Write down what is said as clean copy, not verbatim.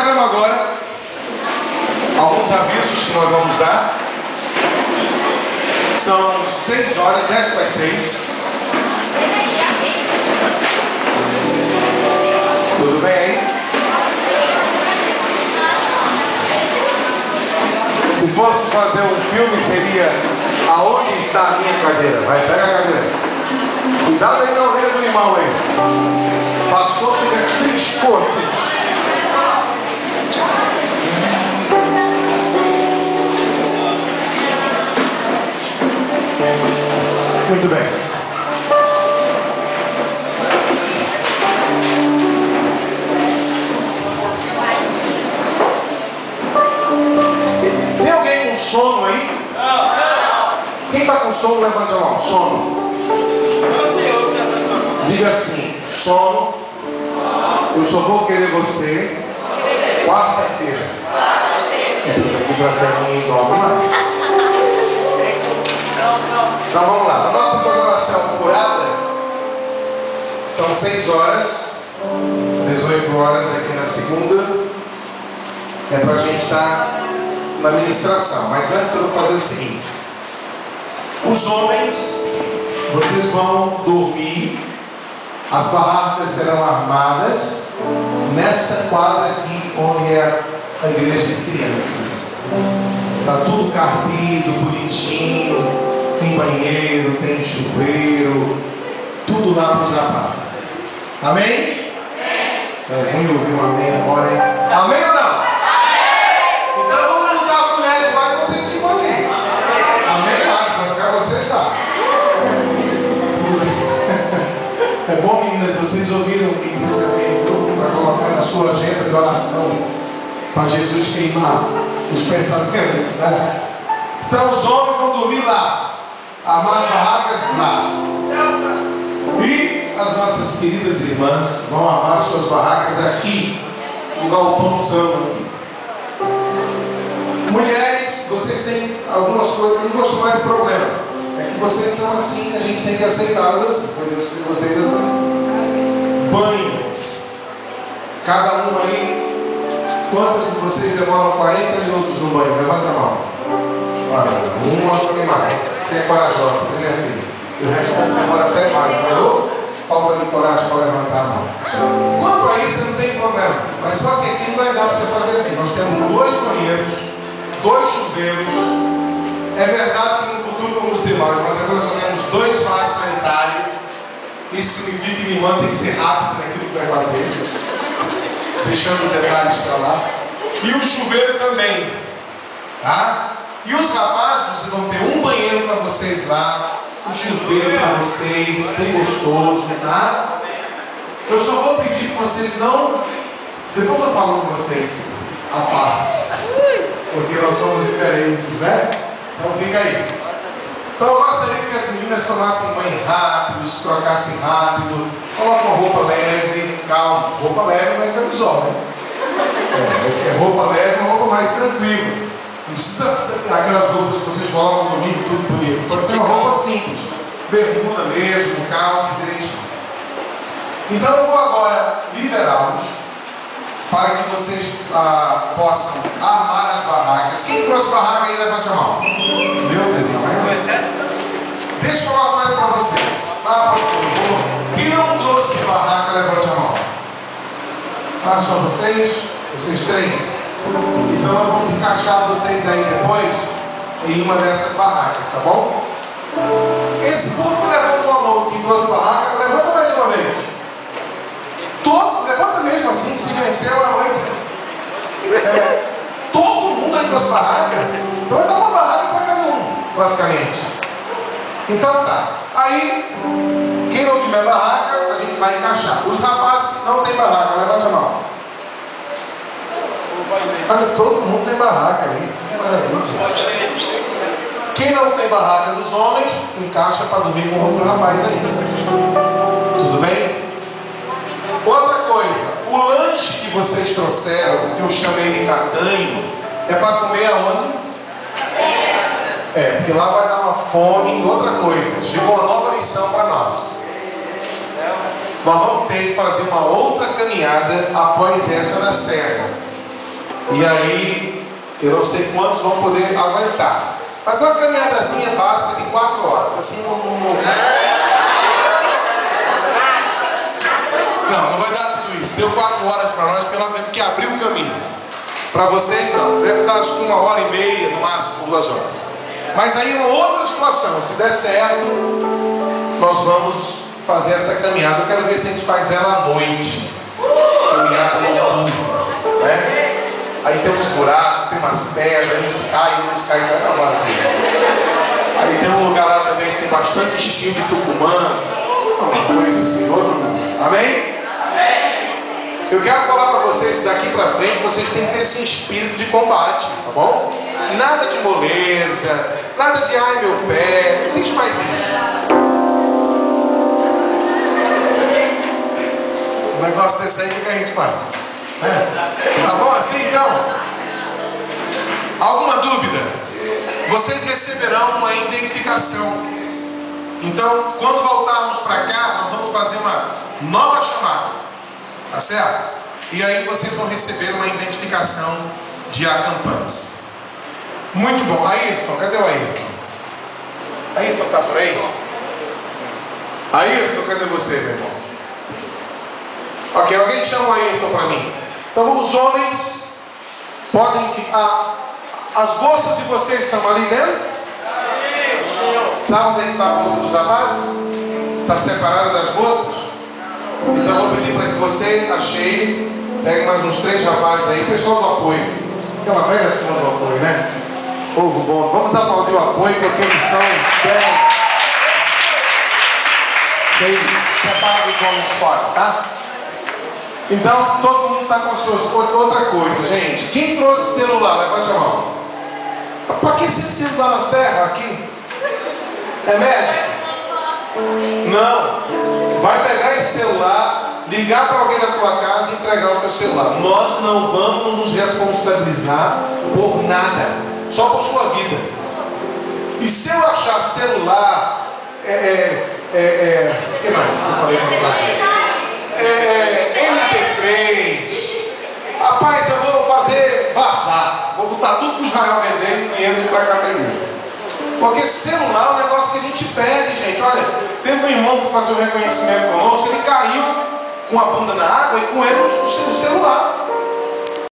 Encerrando agora alguns avisos que nós vamos dar. São 6 horas, 10 para as 6. Tudo bem aí? Se fosse fazer um filme, seria Aonde Está a Minha Cadeira? Vai, pega a cadeira. Cuidado aí na orelha do irmão aí. Passou, fica triscou assim. Muito bem. Tem alguém com sono aí? Não. Quem está com sono, levante a mão. Sono. Diga assim: sono. Eu só vou querer você quarta-feira. Daqui para frente ninguém dorme mais. Então vamos lá. A nossa programação furada são 6 horas, 18 horas aqui na segunda. É para a gente estar na ministração. Mas antes eu vou fazer o seguinte: os homens, vocês vão dormir, as barracas serão armadas nessa quadra aqui onde é a igreja de crianças. Está tudo carpido, bonitinho. Tem banheiro, tem chuveiro, tudo lá para os rapazes. Amém? É ruim ouvir um amém agora, hein? Amém ou não? Então vamos botar as mulheres lá e vocês ficam aqui. Amém? Vai ficar você lá. É bom, meninas, vocês ouviram o que disse aqui para colocar na sua agenda de oração para Jesus queimar os pensamentos, né? Então os homens vão dormir lá. Armar as barracas lá. E as nossas queridas irmãs vão armar suas barracas aqui, no galpãozão aqui. Mulheres, vocês têm algumas coisas, eu não vou chamar de problema. É que vocês são assim, a gente tem que aceitá-las assim. Foi Deus que vocês assim. Banho. Cada uma aí, quantas de vocês demoram 40 minutos no banho? Levanta a mão. Uma tem mais. Você é corajosa, né, minha filha? E o resto demora até mais. Falou? Falta de coragem para levantar a mão. Quanto a isso, não tem problema. Mas só que aqui não vai dar para você fazer assim. Nós temos 2 banheiros, 2 chuveiros. É verdade que no futuro vamos ter mais, mas agora só temos 2 vasos sanitários. Isso significa que minha irmã tem que ser rápido naquilo que vai fazer, deixando os detalhes para lá. E o chuveiro também. Tá? E os rapazes, vocês vão ter um banheiro para vocês lá, um chuveiro para vocês, bem gostoso, tá? Eu só vou pedir que vocês não... Depois eu falo com vocês, à parte, porque nós somos diferentes, né? Então fica aí. Então eu gostaria que as meninas tomassem banho rápido, se trocassem rápido, coloquem uma roupa leve, calma. Roupa leve não é camisola, né? É roupa leve, uma roupa mais tranquila. Não precisa aquelas roupas que vocês colocam no domingo, tudo bonito. Pode ser uma roupa simples, bermuda mesmo, calça, direitinho. Então eu vou agora liberá-los para que vocês possam armar as barracas. Quem trouxe barraca aí, levante a mão. Meu Deus, amém? Deixa eu falar uma coisa para vocês. Por favor. Quem não trouxe barraca, levante a mão. Só vocês? Vocês 3? Então nós vamos encaixar vocês aí depois em uma dessas barracas, tá bom? Esse povo levantou a mão que trouxe barraca, levanta mais uma vez. Levanta mesmo assim, se venceu a noite. Todo mundo aí trouxe barraca. Então vai dar uma barraca para cada um, praticamente. Então tá. Aí, quem não tiver barraca, a gente vai encaixar. Os rapazes que não tem barraca, levante a mão. Olha, todo mundo tem barraca aí. Maravilha. Quem não tem barraca dos homens, encaixa para dormir com outro rapaz aí. Tudo bem? Outra coisa, o lanche que vocês trouxeram, que eu chamei de catanho, é para comer aonde? Porque lá vai dar uma fome. Outra coisa, chegou uma nova lição para nós. Nós vamos ter que fazer uma outra caminhada após essa da serra. E aí, eu não sei quantos vão poder aguentar. Mas uma caminhadazinha básica de 4 horas. Assim não vai dar tudo isso. Deu 4 horas para nós, porque nós temos que abrir o caminho. Para vocês não. Deve dar acho que 1h30, no máximo 2 horas. Mas aí uma outra situação. Se der certo, nós vamos fazer esta caminhada. Eu quero ver se a gente faz ela à noite. Caminhada noturna, né? Aí tem uns buracos, tem umas pedras, uns caem cada hora. Aí tem um lugar lá também que tem bastante espinho de tucumã. Uma coisa assim, outro mundo. Amém? Eu quero falar para vocês, daqui para frente, vocês têm que ter esse espírito de combate, tá bom? Nada de moleza, nada de ai meu pé, não existe mais isso. Um negócio desse aí, o que a gente faz? Tá bom assim então? Alguma dúvida? Vocês receberão uma identificação. Então, quando voltarmos para cá, nós vamos fazer uma nova chamada. Tá certo? E aí vocês vão receber uma identificação de acampantes. Muito bom. Ayrton, cadê o Ayrton? Ayrton tá por aí? Ayrton, cadê você, meu irmão? Ok, alguém chama o Ayrton para mim. Então os homens podem ficar. As bolsas de vocês estão ali dentro? Sabe onde está a bolsa dos rapazes? Está separada das bolsas? Então eu vou pedir para que você, a Sheila, pegue mais uns 3 rapazes aí, pessoal do apoio. Aquela velha turma do apoio, né? Povo bom. Vamos aplaudir o apoio, porque eles são bem separados dos homens fora, tá? Então, todo mundo está com as suas. Outra coisa, gente. Quem trouxe celular? Levante a mão. Para que esse celular na serra aqui? É médico? Não. Vai pegar esse celular, ligar para alguém da tua casa e entregar o teu celular. Nós não vamos nos responsabilizar por nada, só por sua vida. E se eu achar celular, o que mais? Eu falei para fazer. MP3. Rapaz, eu vou fazer bazar. Vou botar tudo para o Israel vender e dinheiro para cá vender. Porque celular é um negócio que a gente perde, gente. Olha, teve um irmão que foi fazer o reconhecimento conosco, ele caiu com a bunda na água e com ele o celular.